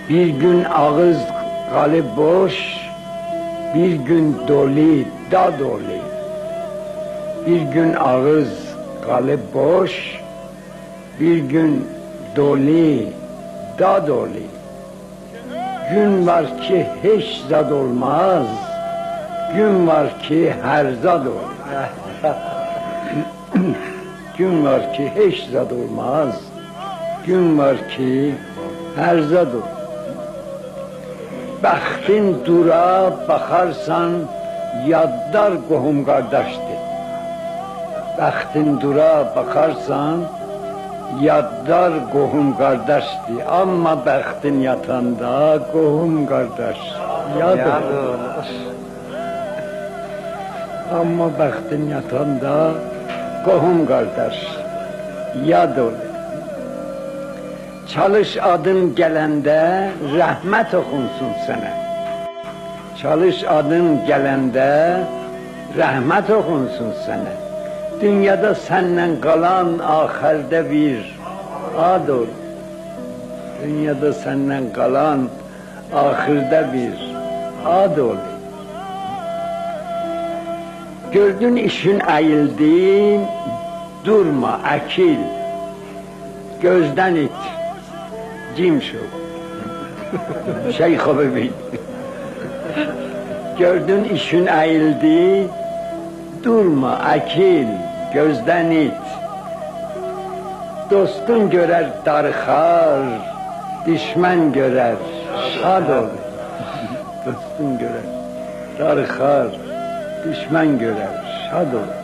Bir gün ağız kalı boş, bir gün dolu, da dolu. Bir gün ağız kalı boş, bir gün dolu, da dolu. Gün var ki hiç zat olmaz, gün var ki her zat olur. Gün var ki hiç zat olmaz, gün var ki her zat olur. Bəxtin dura baxarsan, yaddar qohum qardaşdır. Bəxtin dura baxarsan, yaddar qohum qardaşdır. Amma bəxtin yatanda qohum qardaş yad olur. Amma bəxtin yatanda qohum qardaş yad olur. Çalış adın gələndə rəhmət oxunsun sənə. Çalış adın gələndə rəhmət oxunsun sənə. Dünyada səndən qalan axirdə bir ad ol. Dünyada səndən qalan axirdə bir ad ol. Gördün işin əyildi, durma, əkil, gözdən it. Cim şu. Şeyh bebek. Gördün işin eğildi, durma, akil, gözden it. Dostun görer darıxar, düşman görer şad ol. Dostun görer darıxar, düşman görer şad ol.